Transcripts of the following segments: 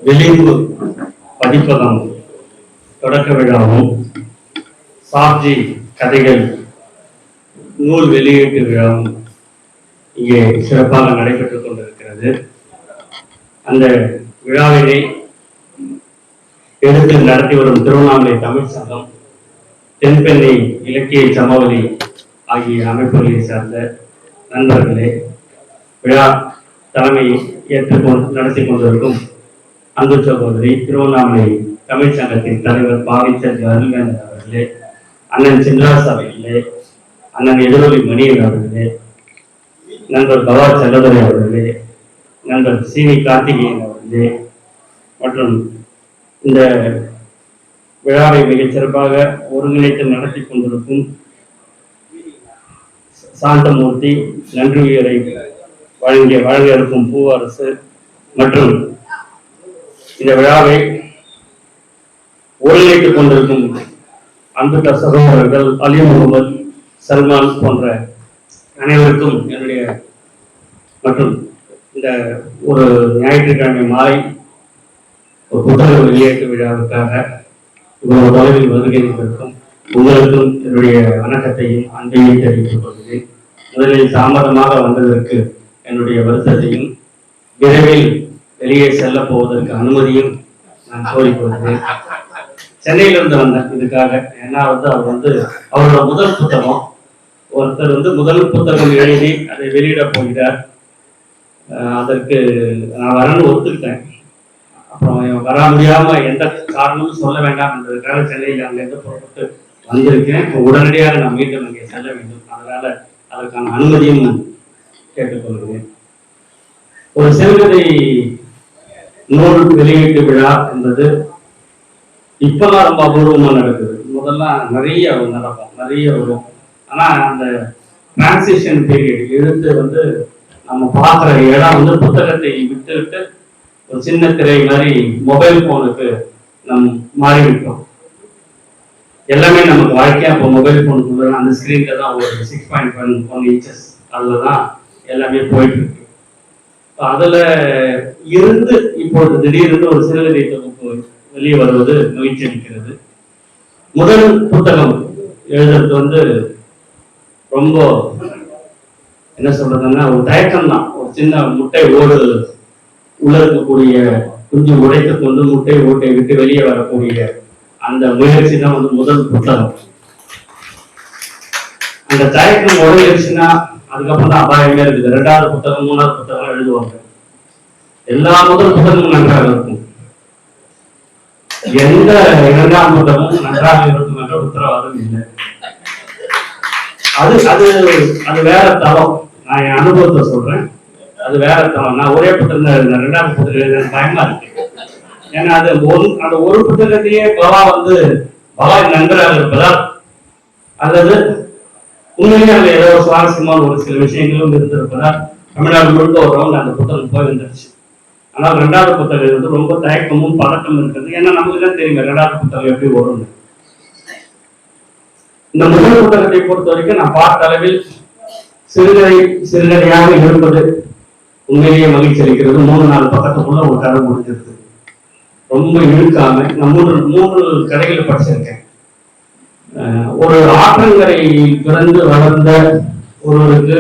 விளிம்பு பதிப்பகம் தொடக்க விழாவும், சாப்ஜி கதைகள் நூல் வெளியீட்டு விழாவும் இங்கே சிறப்பாக நடைபெற்றுக் கொண்டிருக்கிறது. அந்த விழாவினை எடுத்து நடத்தி வரும் திருவண்ணாமலை தமிழ் சங்கம், தென்பெண்ணை இலக்கிய சமவெளி ஆகிய அமைப்புகளை சார்ந்த நண்பர்களே, விழா தலைமை நடத்தி கொண்டிருக்கும் அன்பு சகோதரி திருவண்ணாமலை தமிழ் சங்கத்தின் தலைவர் பாவிச்சர் அருள்வேந்தர் அவர்களே, அண்ணன் சின்ராஸ் அவர்களே, அண்ணன் எதிரொலி மணியன் அவர்களே, நண்பர் பவா செல்லதுரை அவர்களே, நண்பர் சிவி கார்த்திகேயன் அவர்களே, மற்றும் இந்த விழாவை மிகச் சிறப்பாக ஒருங்கிணைத்து நடத்தி கொண்டிருக்கும் சாந்தமூர்த்தி, நன்றியுரை வழங்க இருக்கும் பூவரசு, மற்றும் இந்த விழாவை ஒருங்கிணைத்துக் கொண்டிருக்கும் அன்புள்ள சகோதரர்கள் அலி முகமது, சல்மான் போன்ற அனைவருக்கும் என்னுடைய, மற்றும் இந்த ஒரு ஞாயிற்றுக்கிழமை மாலை ஒரு புத்தக வெளியீட்டு விழாவுக்காக இவ்வளவு தொலைவில் வருகை இருக்கும் உங்களுக்கும் என்னுடைய வணக்கத்தையும் அன்பையும் தெரிவித்துக் கொள்கிறேன். முதலில் தாமதமாக வந்ததற்கு என்னுடைய வருத்தத்தையும், விரைவில் வெளியே செல்ல போவதற்கு அனுமதியும் நான் கோரிக்கொள்கிறேன். சென்னையிலிருந்து வந்தேன் இதுக்காக. ஏன்னா அவர் அவரோட முதல் புத்தகம், ஒருத்தர் முதல் புத்தகம் எழுதி அதை வெளியிட போகிறார். அதற்கு நான் வரன்னு ஒத்துக்கிட்டேன். அப்புறம் வர முடியாம எந்த காரணமும் சொல்ல வேண்டாம் என்றதுக்காக சென்னையில் அங்கிருந்து புறப்பட்டு வந்திருக்கேன். உடனடியாக நான் மீண்டும் அங்கே செல்ல வேண்டும். அதனால அதற்கான அனுமதியும் கேட்டுக்கொள்கிறேன். ஒரு சிறுகதை நூல் வெளியீட்டு விழா என்பது இப்பதான் ரொம்ப அபூர்வமா நடக்குது. முதல்ல நிறைய வரும். ஆனா அந்த டிரான்சிஷன் பீரியட் எழுத்து நம்ம பார்க்குற இடம் புத்தகத்தை விட்டுவிட்டு ஒரு சின்ன திரை மாதிரி மொபைல் போனுக்கு நம் மாறிவிட்டோம். எல்லாமே நமக்கு வாழ்க்கையா இப்போ மொபைல் போனுக்கு அந்த ஸ்கிரீன்ல தான் ஒரு 6.1 இன்ச்சஸ் அதுலதான் எல்லாமே போயிட்டு இருக்கு. அதுல இருந்து இப்போது திடீர்னு ஒரு சிறுகதை தொகுப்பு வெளியே வருவது மகிழ்ச்சி அளிக்கிறது. முதல் புத்தகம் எழுதுறது ரொம்ப என்ன சொல்றதுன்னா ஒரு தயக்கம் தான். ஒரு சின்ன முட்டை ஓடு உள்ள இருக்கக்கூடிய குஞ்சு உடைத்துக் கொண்டு முட்டை ஓட்டை விட்டு வெளியே வரக்கூடிய அந்த முயற்சி தான் முதல் புத்தகம். அந்த தயக்கம் உடையிடுச்சுன்னா அதுக்கப்புறம் தான் அபாயமே இருக்குது. 2வது புத்தகம் 3வது புத்தகம் எழுதுவாங்க. எல்லா முதல் புத்தகமும் நன்றாக இருக்கும். எந்த 2ஆம் புத்தகமும் நன்றாக இருக்கும் என்ற உத்தரவாதம் இல்லை. அது வேற தரம். நான் என் அனுபவத்தை சொல்றேன். அது வேற தரம். நான் ஒரே புத்தகம் 2ஆம் புத்தகம் பயமா இருக்கு. ஏன்னா அந்த ஒரு புத்தகத்தையே பவா நண்பராக இருப்பதால், அல்லது உண்மையிலே அதுல ஏதோ சுவாரஸ்யமான ஒரு சில விஷயங்களும் இருந்திருப்பதால் தமிழ்நாடு முழுக்க ஒரு ரவுண்ட் அந்த புத்தகம் போய் வந்துருச்சு. ஆனால் 2வது புத்தகம் ரொம்ப தயக்கமும் பதட்டமும் இருக்கிறது. ஏன்னா நமக்கு தான் தெரியும் 2வது புத்தகம் எப்படி வரும்னு. இந்த முதல் புத்தகத்தை பொறுத்த வரைக்கும் நான் பார்த்த அளவில் சிறுகதையாக இருப்பது உண்மையிலேயே மகிழ்ச்சி அளிக்கிறது. 3-4 பக்கத்துக்குள்ள ஒரு கதை முடிஞ்சிருக்கு. ரொம்ப இழுக்காம நான் 3 கதைகளை படிச்சிருக்கேன். ஒரு ஆற்றங்கரை பிறந்து வளர்ந்த ஒருவருக்கு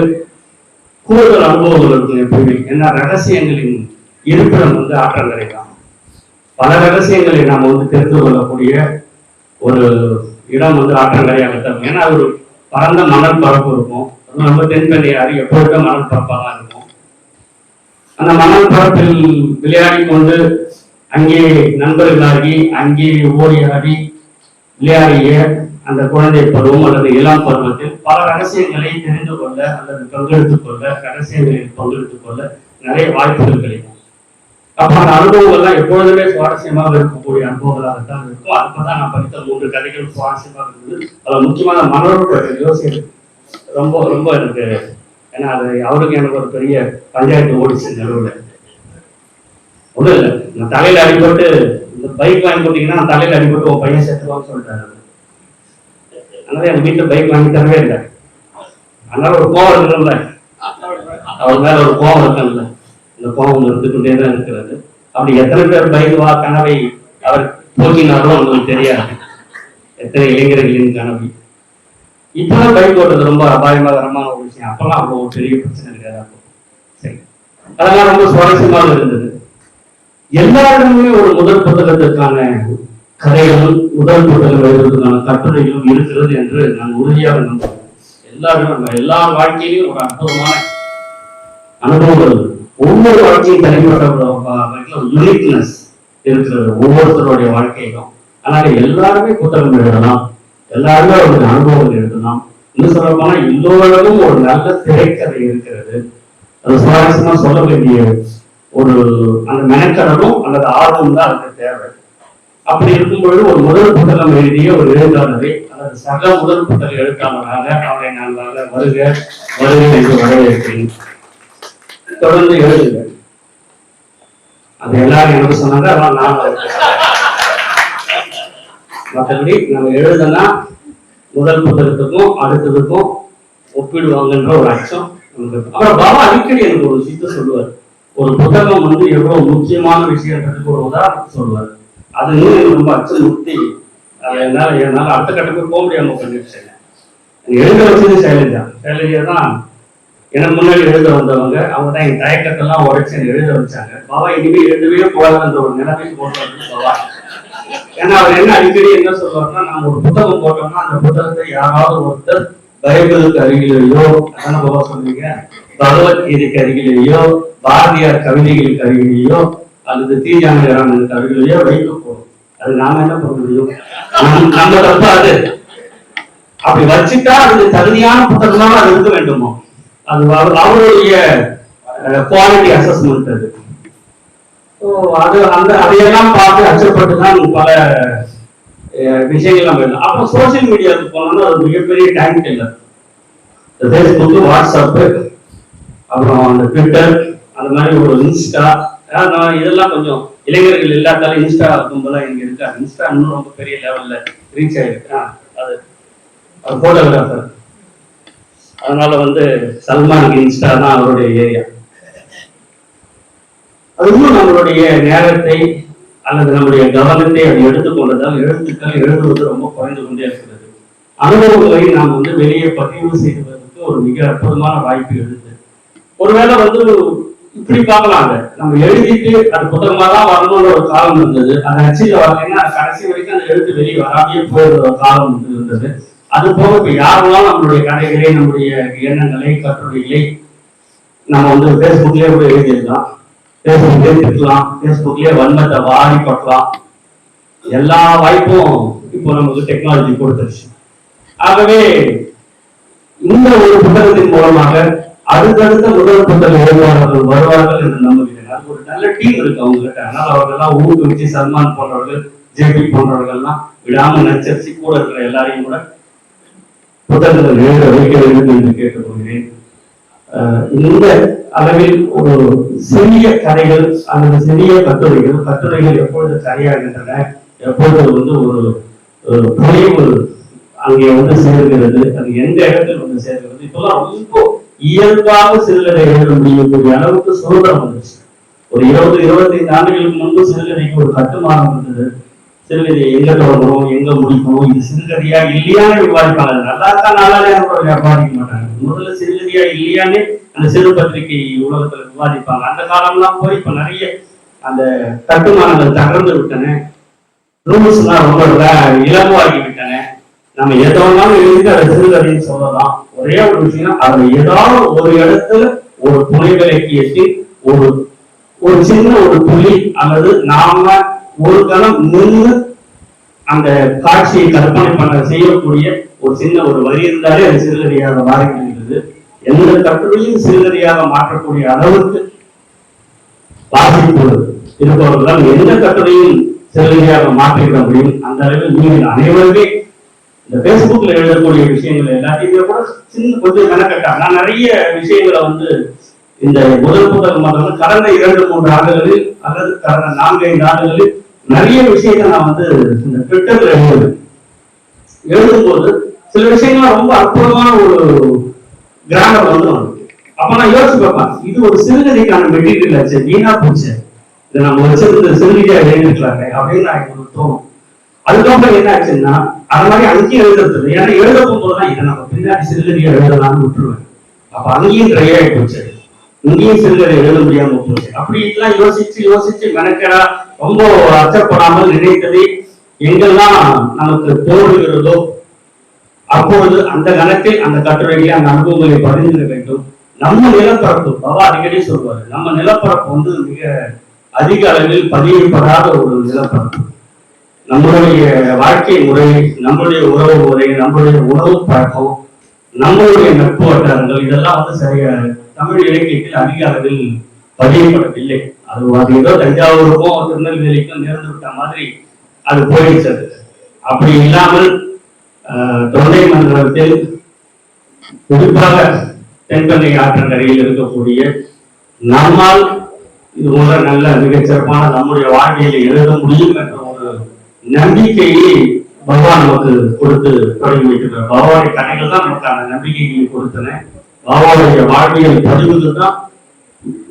கூடுதல் அனுபவங்கள் இருக்கும் எப்பவுமே. ஏன்னா ரகசியங்களின் இருப்பிடம் ஆற்றங்கரை தான். பல ரகசியங்களை நாம் தெரிந்து கொள்ளக்கூடிய ஒரு இடம் ஆற்றங்கரையாக இருக்கும். ஏன்னா ஒரு பரந்த மணல் பரப்பு இருக்கும். நம்ம தென்பெண்ணையாறு எப்பொழுதுமே மணல் பரப்பாக இருக்கும். அந்த மணல் பரப்பில் விளையாடி கொண்டு அங்கே நண்பர்களாகி அங்கே ஓடி ஆடி விளையாடிய அந்த குழந்தை பருவம் அல்லது இளம் பருவத்தில் பல ரகசியங்களை தெரிந்து கொள்ள அல்லது பங்கெடுத்துக் கொள்ள, ரகசியங்களில் பங்கெடுத்துக் கொள்ள நிறைய வாய்ப்புகள் கிடைக்கும். அப்ப அந்த அனுபவங்கள்லாம் எப்பொழுதுமே சுவாரஸ்யமாக இருக்கக்கூடிய அனுபவங்களாகத்தான் இருக்கும். அதுதான் நான் படித்த 3 கதைகள் சுவாரஸ்யமாக இருந்தது. அதுல முக்கியமான மனோட யோசிச்சு ரொம்ப ரொம்ப எனக்கு, ஏன்னா அது அவருக்கு எனக்கு ஒரு பெரிய பஞ்சாயத்து ஓடிச்சு நடுவில். ஒன்றும் இல்லை, நான் தலையில அடிபட்டு இந்த பைக் வாங்கி போட்டீங்கன்னா தலையில அடிபட்டு உன் பையன் சேர்த்துவான்னு சொல்லிட்டாரு. அதனால எங்க வீட்டுல பைக் வாங்கி தரவே இல்லை. அதனால ஒரு கோவம் இருக்குல்ல, அவர் மேல ஒரு கோவம் இருக்குல்ல, இந்த கோபம் இருந்துகிட்டே தான் இருக்கிறது. அப்படி எத்தனை பேர் பைக் கனவை அவர் போக்கினாலும் உங்களுக்கு தெரியாது. எத்தனை இளைஞர்களின் கனவு. இப்பதான் பைக் ஓட்டுறது ரொம்ப அபாயகரமான ஒரு விஷயம். அப்பெல்லாம் அவ்வளோ ஒரு பெரிய பிரச்சனை கிடையாது. சரி, அதெல்லாம் ரொம்ப சுவாரஸ்யமாக இருந்தது. எல்லாருமே ஒரு முதல் புத்தகத்திற்கான கதைகளும் முதல் புத்தகம் எழுதுவதற்கான கட்டுரைகளும் இருக்கிறது என்று நான் உறுதியாக நம்புகிறேன். எல்லாருமே நம்ம எல்லா வாழ்க்கையிலும் ஒரு அற்புதமான அனுபவங்கள், ஒவ்வொரு வாழ்க்கையும் தனிப்பட்ட யூனிக்னஸ் இருக்கிறது ஒவ்வொருத்தருடைய வாழ்க்கையிலும். அதனால எல்லாருமே புத்தகம் எழுதலாம், எல்லாருமே ஒரு அனுபவங்கள் எழுதலாம். இன்னும் சொல்ல போனா எல்லோரிடமும் ஒரு நல்ல திரைக்கதை இருக்கிறது. அது சுவாரஸ்யமா சொல்ல வேண்டிய ஒரு அந்த மெனக்கடனும் அல்லது ஆர்வம் தான் அதுக்கு தேவை. அப்படி இருக்கும் பொழுது ஒரு முதல் புத்தகம் எழுதிய ஒரு எழுத்தாளரை அல்லது சக முதல் புத்தக எழுத்தாளராக அவரை நான் வருக என்று வரவேற்கிறேன். தொடர்ந்து எழுதுங்க. அது எல்லாரும் எனக்கு சொன்னாங்க, அதெல்லாம் நான் மற்றபடி நம்ம எழுதுனா முதல் புத்தகத்துக்கும் அடுத்ததுக்கும் ஒப்பிடுவாங்கன்ற ஒரு அச்சம் நமக்கு. அப்புறம் பாபா அடிக்கடி எனக்கு ஒரு விஷயத்த சொல்லுவார். ஒரு புத்தகம் எவ்வளவு முக்கியமான விஷயன்றதுக்கு ஒரு உதாரணம் சொல்லுவார். அது எனக்கு ரொம்ப அச்சம் முக்தி. என்னால அடுத்த கட்டத்துக்கு போக முடியாம பண்ணிடுச்சேன். எழுத வச்சது சைலஜா தான் எனக்கு முன்னாடி எழுத வந்தவங்க. அவங்க தான் என் தயக்கத்தெல்லாம் உடைச்சு எழுத வச்சாங்க. பாபா இனிமே எழுதவே போகாதுன்ற ஒரு நிலைமைக்கு போட்டு பாபா. ஏன்னா அவர் என்ன அடிக்கடி என்ன சொல்லுவாருன்னா, நம்ம ஒரு புத்தகம் போட்டோம்னா அந்த புத்தகத்தை யாராவது ஒருத்தர் பைபிளுக்கு அருகிலேயோ, அதான பாபா சொல்றீங்க, பகவத்கீதைக்கு அருகிலேயோ, பாரதியார் கவிதைகளுக்கு அருகிலேயோ அல்லது தீஜானகரானுக்கு அருகிலேயோ வைக்க போறோம். அது நாம என்ன பண்ண முடியும்? நம்ம தப்பா அது. அப்படி வச்சுட்டா அது தகுதியான புத்தகமாக அது இருக்க வேண்டுமோ? அது அவருடைய குவாலிட்டி அசஸ்மெண்ட். அது அதையெல்லாம் பார்த்து அச்சப்பட்டுதான் பல விஷயங்கள் நம்ம எழுதலாம். அப்புறம் சோசியல் மீடியாவுக்கு போனோம்னா அது மிகப்பெரிய டைம் கில்லர். ஃபேஸ்புக், வாட்ஸ்அப், அப்புறம் அந்த ட்விட்டர், அந்த மாதிரி ஒரு இன்ஸ்டா, இதெல்லாம் கொஞ்சம் இளைஞர்கள் இல்லாதாலும் இன்ஸ்டா கும்பலாம் இங்க இருக்கா. இன்ஸ்டா இன்னும் ரொம்ப பெரிய லெவல்ல ரீச் ஆயிருக்கு. அது போட்டோகிராஃபர், அதனால சல்மானுக்கு இன்ஸ்டா தான் அவருடைய ஏரியா. அது இன்னும் நம்மளுடைய நேரத்தை அல்லது நம்முடைய கவனத்தை அது எடுத்துக்கொண்டதால் எழுத்துக்கள் எழுதுவது ரொம்ப குறைந்து கொண்டே இருக்கிறது. அனுபவங்களை நாம் வெளியே பதிவு செய்வதற்கு ஒரு மிக அற்புதமான வாய்ப்பு எழுது. ஒருவேளை இப்படி பார்க்கலாம், நம்ம எழுதிட்டு அது புத்தகமா தான் வரணும்னு ஒரு காலம் இருந்தது. அந்த அச்சில வரலைன்னா கடைசி வரைக்கும் அந்த எழுத்து வெளியே வராமையே போயிடுற ஒரு காலம் இருந்தது. அது போக இப்ப யாரெல்லாம் நம்மளுடைய கதைகளை, நம்முடைய எண்ணங்களை, கட்டுரைகளை நம்ம பேஸ்புக்லயே கூட எழுதிடலாம், பேஸ்புக்லயே திட்டலாம், பேஸ்புக்லயே வன்மத்தை வாரி கொட்டலாம். எல்லா வாய்ப்பும் இப்போ நமக்கு டெக்னாலஜி கொடுத்துருச்சு. ஆகவே இந்த ஒரு புத்தகத்தின் மூலமாக அடுத்தடுத்த முதல் புத்தக எழுதுவார்கள் வருவார்கள் என்று நம்புகிறேன். அது ஒரு நல்ல டீம் இருக்கு அவங்க கிட்ட. அதனால அவர்கள்லாம் ஊக்குவிச்சு சல்மான் போன்றவர்கள், ஜேபி போன்றவர்கள்லாம் விடாம நச்சரிச்சு கூட இருக்கிற எல்லாரையும் கூட புத்தகங்கள் எழுத வைக்க வேண்டும் என்று கேட்டுக்கொள்கிறேன். இந்த அளவில் ஒரு சிறிய கதைகள் அல்லது சிறிய கட்டுரைகள் எப்பொழுது கரையாகின்றன, எப்பொழுது ஒரு பொழிவு அங்கே சேர்கிறது, அது எந்த இடத்தில் சேர்கிறது. இப்பெல்லாம் ரொம்ப இயல்பாக சிறுகதை எழுத முடியக்கூடிய அளவுக்கு சுதந்திரம் வந்துச்சு. ஒரு 20-25 ஆண்டுகளுக்கு முன்பு சிறுகதைக்கு ஒரு கட்டுமானம் இருந்தது. சிறுகதையை எங்க தொடங்கணும், எங்க முடிக்கணும், இது சிறுகதையா இல்லையான்னு விவாதிப்பாங்க. நல்லா இருக்கா நல்லாலே விவாதிக்க மாட்டாங்க. முதல்ல சிறுகதையா இல்லையானே அந்த சிறு பத்திரிகை உலகத்துல விவாதிப்பாங்க. அந்த காலம்லாம் போய் இப்ப நிறைய அந்த கட்டுமானங்கள் தகர்ந்து விட்டன, ரூல்ஸ் எல்லாம் ரொம்ப இலகுவாகி விட்டன. நம்ம எதனாலும் எழுதி அதை சிறுகதைன்னு சொல்லலாம். ஒரே ஒரு விஷயம், அதுல ஏதாவது ஒரு இடத்துல ஒரு துணை விலக்கியத்தில் ஒரு சின்ன ஒரு துளி அல்லது நாம ஒரு கணம் நின்று அந்த காட்சியை கற்பனை பண்ண செய்யக்கூடிய ஒரு சின்ன ஒரு வரி இருந்தாலே அது சிறுகதையாக மாறிவிடுகிறது. எந்த கட்டுரையும் சிறுகதையாக மாற்றக்கூடிய அளவுக்கு வாசிப்பு இருப்பவர்கள் எந்த கட்டுரையும் சிறுகதையாக மாற்றிவிட முடியும். அந்த அளவில் நீங்கள் அனைவருமே இந்த பேஸ்புக்ல எழுதக்கூடிய விஷயங்கள் எல்லாத்தையுமே கூட சின்ன கொஞ்சம் மெனக்கட்டா. நான் நிறைய விஷயங்களை இந்த முதல் புத்தகம் கடந்த 2-3 ஆண்டுகளில் அல்லது கடந்த 4-5 ஆண்டுகளில் நிறைய விஷயங்களை நான் இந்த ட்விட்டர்ல எழுதும்போது சில விஷயங்கள் ரொம்ப அற்புதமான ஒரு கிராமர் அப்ப நான் யோசிச்சு பார்ப்பேன், இது ஒரு சிறுகதைக்கான மெட்டீரியல் ஆச்சு, வீணா போச்சு. இதை நம்ம வச்சிருந்து சிறுகியா எழுதிருக்கலாங்க அப்படின்னு எனக்கு தோணும். அதுக்கப்புறம் என்ன ஆச்சுன்னா அது மாதிரி அங்கேயும் எழுதுறது, ஏன்னா எழுத போகும்போதுதான் இதை நம்ம பின்னாடி சிறுகதையை எழுதலாம்னு விட்டுருவேன். அப்ப அங்கேயும் ட்ரை ஆகி போச்சு, இங்கேயும் சிறுகதை எழுத முடியாம போச்சு. அப்படி எல்லாம் யோசிச்சு யோசிச்சு மெனக்கடா ரொம்ப அச்சப்படாமல் நினைத்ததை எங்கெல்லாம் நமக்கு தோன்றுகிறதோ அப்பொழுது அந்த கணக்கில் அந்த கட்டுரையிலே அந்த அனுபவங்களை பதிந்திட வேண்டும். நம்ம நிலப்பரப்பு, பாபா அடிக்கடி சொல்வாரு, நம்ம நிலப்பரப்பு வந்து மிக அதிக அளவில் பதியப்படாத ஒரு நிலப்பரப்பு. நம்மளுடைய வாழ்க்கை முறை, நம்மளுடைய உறவு முறை, நம்மளுடைய உணவு பழக்கம், நம்மளுடைய நட்பு வட்டாரங்கள் இதெல்லாம் வந்து சரியா தமிழ் இலக்கியத்தில் அதிக அளவில் பதியப்படவில்லை. அது ஏதோ தஞ்சாவூருக்கும் திருநெல்வேலிக்கும் நேர்ந்து விட்ட மாதிரி அது போயிடுச்சது. அப்படி இல்லாமல் தொண்டை மண்டலத்தில் குறிப்பாக தென்பெண்ணை ஆற்றங்கரையில் இருக்கக்கூடிய நம்மால் இது போன்ற நல்ல மிகச்சிறப்பான நம்முடைய வாழ்க்கையில எழுத முடியும் என்ற ஒரு நம்பிக்கையை பகவான் நமக்கு கொடுத்து தொடங்கி வைக்கிறார். பகவானுடைய கதைகள் தான் நமக்கான நம்பிக்கைகளை கொடுத்தன. பகவானுடைய வாழ்வியல் பதிவுகள் தான்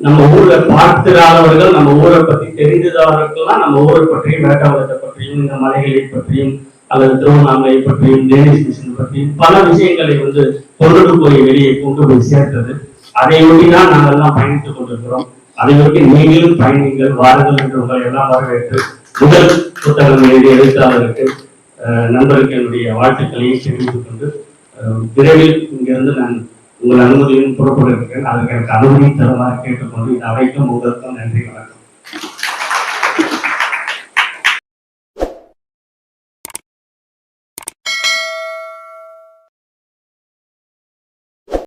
நம்ம ஊர்ல பார்த்திராதவர்கள், நம்ம ஊரை பத்தி தெரிந்தவர்களுக்கெல்லாம் நம்ம ஊரை பற்றியும் வேட்டாவளத்தை பற்றியும் இந்த மலைகளை பற்றியும் அல்லது திருவண்ணாமலை பற்றியும் டேனிஷ் மிஷன் பற்றியும் பல விஷயங்களை வந்து கொண்டு போய் வெளியே கொண்டு போய் சேர்த்தது. அதை ஒட்டி தான் நாங்கள் எல்லாம் பயணித்துக் கொண்டிருக்கிறோம். அதை ஒட்டி நீங்களும் பயணிகள் வாருங்கள் என்று உங்களை எல்லாம் வரவேற்று முதல் புத்தகம் எழுதிய எழுத்தாளருக்கு நண்பருக்கு என்னுடைய வாழ்த்துக்களையும் தெரிவித்துக் கொண்டு விரைவில் இங்கிருந்து நான் உங்கள் அனுமதியும் புறப்பட இருக்கிறேன். அதற்கு எனக்கு அனுமதி தருமாறு கேட்டுக்கொண்டு இது அனைத்தும் உங்களுக்கும் நன்றி. வணக்கம்.